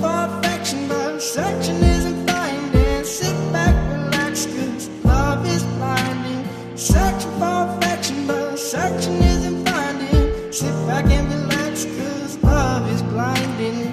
for affection, but searching isn't finding. Sit back, relax, 'cause love is blinding. Searching for affection, but searching isn't finding. Sit back and relax, 'cause love is blinding.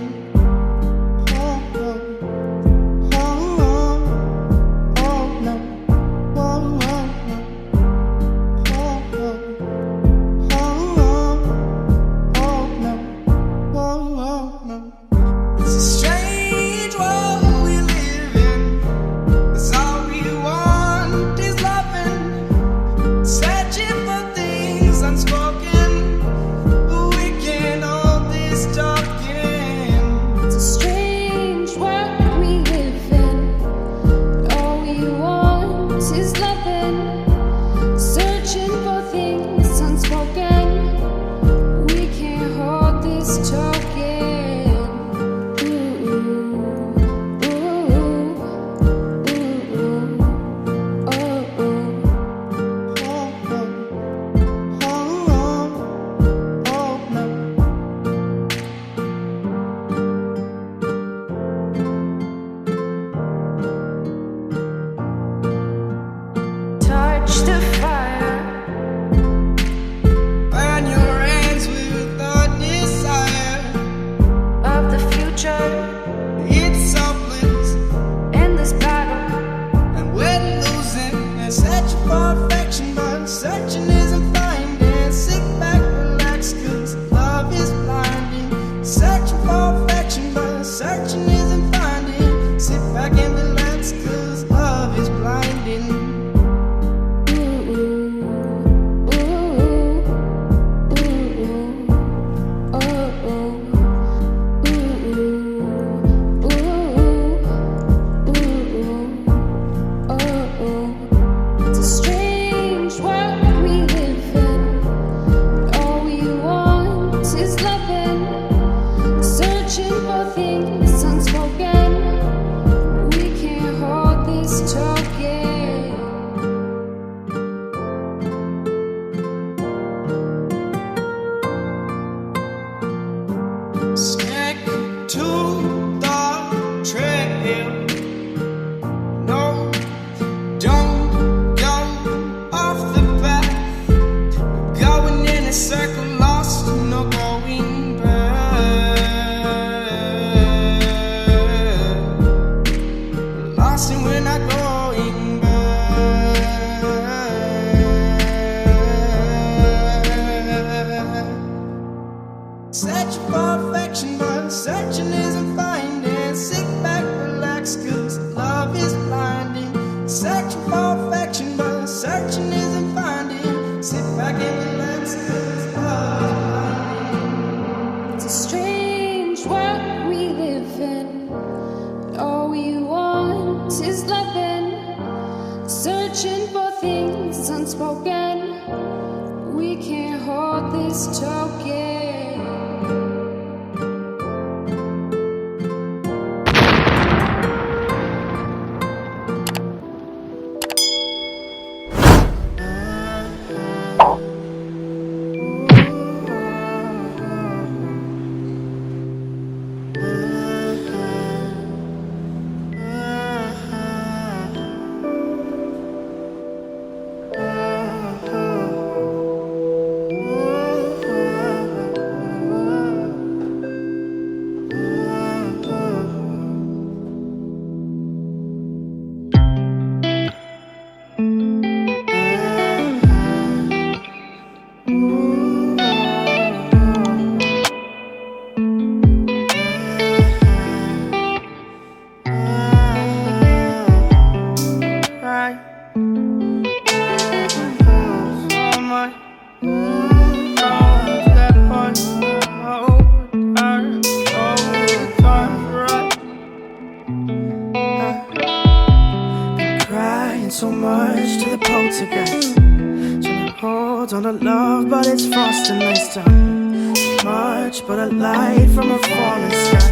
So much to the poltergeist. Trying to hold on to love, but it's frost and nice time. Much but a light from a falling sky.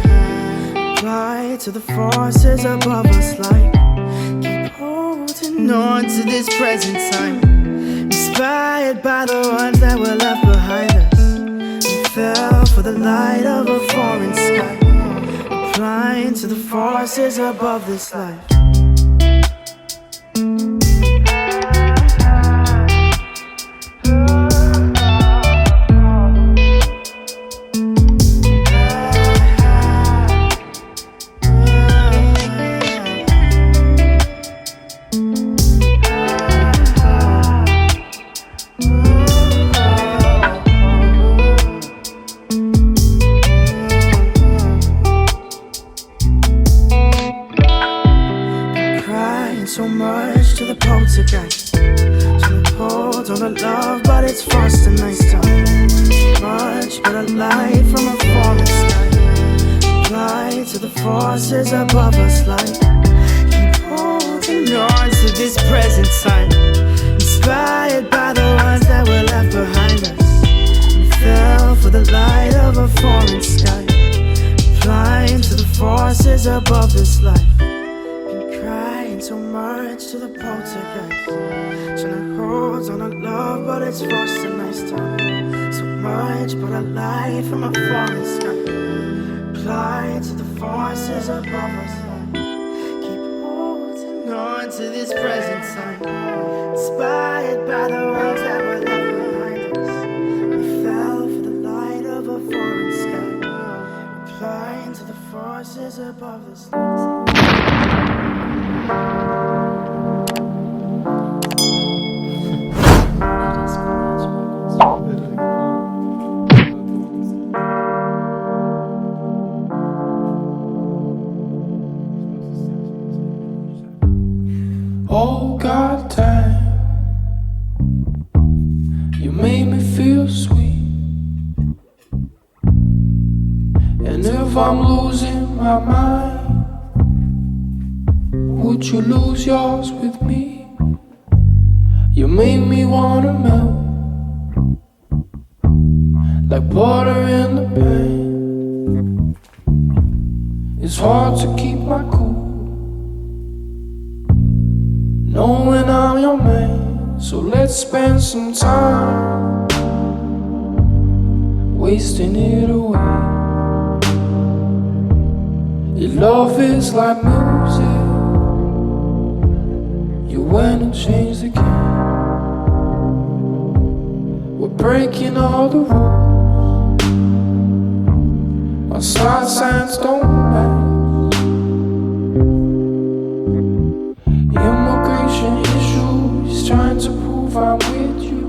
Apply to the forces above us like keep holding on to this present time. Inspired by the ones that were left behind us. We fell for the light of a foreign sky. Apply blind to the forces above this life. So much to the poltergeist. Trying to hold on to love, but it's fast and nice time. Much but a light from a falling sky. Fly to the forces above us like. Keep holding on to this present time. Inspired by the ones that were left behind us. We fell for the light of a falling sky. Flying to the forces above this life. So much to the poltergeist. Trying to hold on to love, but it's frost and nice time. So much but a light from a falling sky. Applied to the forces above us. Keep holding on to this present time. Inspired by the ones that were left behind us. We fell for the light of a falling sky. Applying to the forces above us. Oh God damn, you made me feel sweet. And if I'm losing my mind, would you lose yours with me? You made me wanna melt like butter in the pan. It's hard to keep my cool knowing I'm your man. So let's spend some time wasting it away. Your love is like music. You went and changed the game. We're breaking all the rules. Our signs don't match. Immigration issues, trying to prove I'm with you.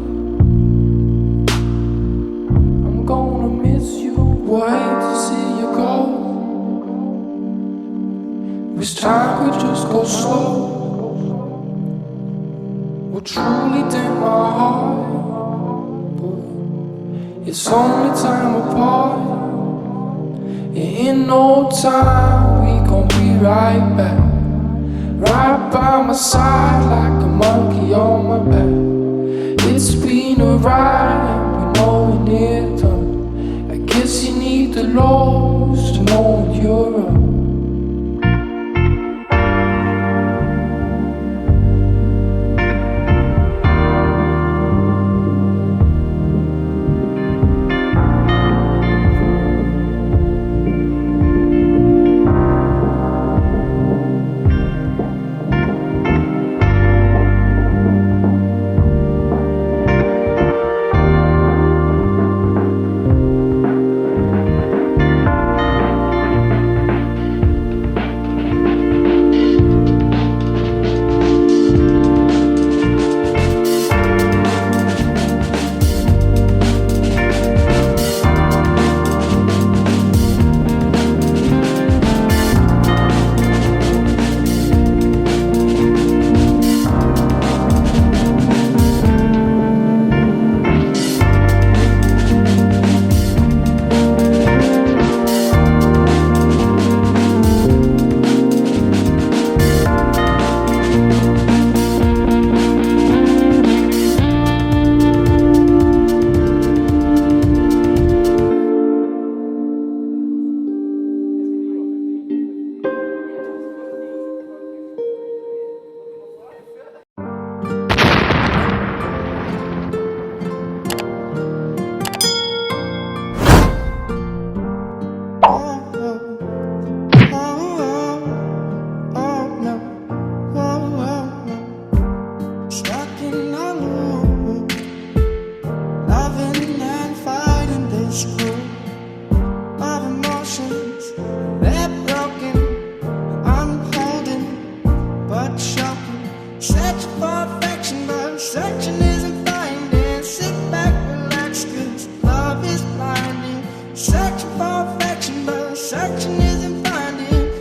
I'm gonna miss you. We'll hate to see you go. This time we just go slow. Will truly dim my heart, but it's only time apart. In no time we gon' be right back, right by my side like a monkey on my back. It's been a ride and we know we need done. I guess you need the lows to know when you're up.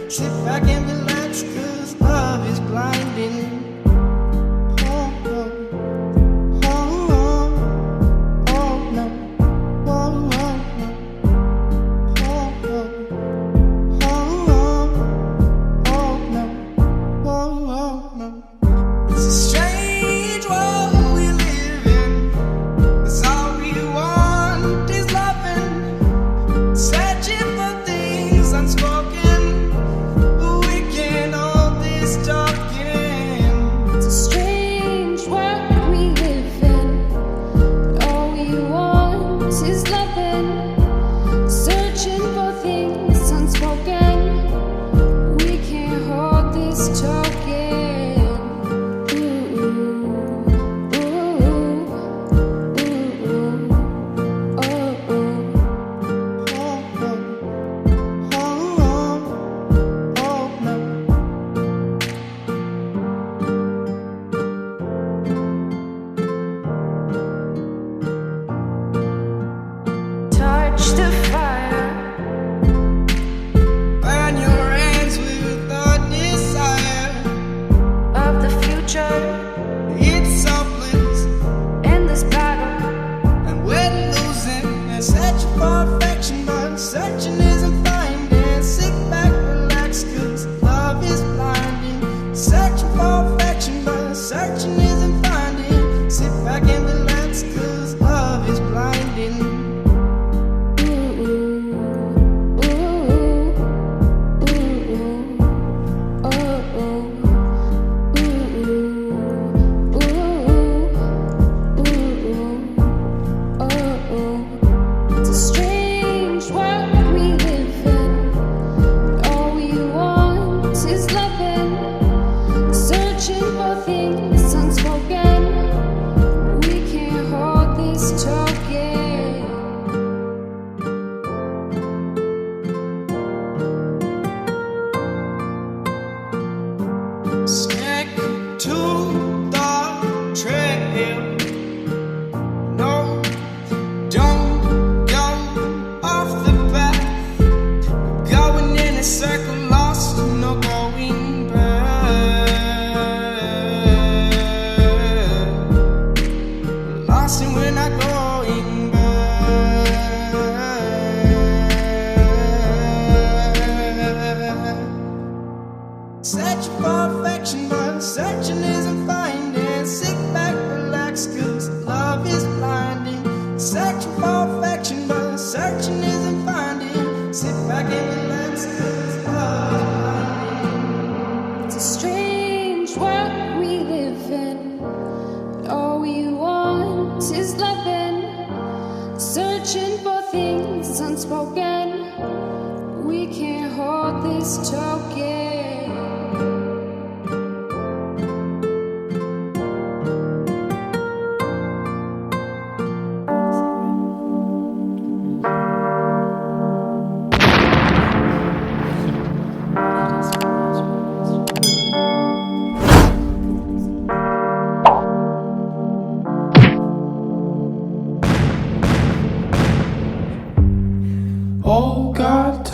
Sit back and relax, 'cause love is blinding. Oh, oh, oh, oh, oh, no. Oh, oh, no. Oh, oh, oh, oh, no. Oh, oh, no. It's a strange world we live in. 'Cause all we want is loving, searching for things unspoken. We can't hold this talking. It's a strange world we live in. All we want is loving, searching for things unspoken. We can't hold this talking. Ooh, ooh, ooh, ooh, oh, oh. Oh, oh, oh, oh, oh, no. Touch the fire. Burn your hands with the desire. Of the future It's so bliss, in this battle. and we're losing and searching for affection, but searching isn't finding. Sit back, relax, 'cause love is blinding. Searching for affection, but searching isn't finding. Sit back and relax, 'cause love is blinding. Ooh, ooh, ooh, ooh, oh, oh. Ooh, ooh, ooh, oh, oh. It's a strange world we live in. All we want is loving, searching for things unspoken. We can't hold this talking. Stick to the trail. No, don't go off the path. Going in a circle, lost, no going back. Lost and we're not going back. Searching for affection, but searching isn't finding. Sit back, relax, 'cause love is blinding. Searching for affection, but searching isn't finding. Sit back and relax, 'cause love is blinding. It's a strange world we live in. All we want is loving, searching for things unspoken. We can't hold this talking. Oh God,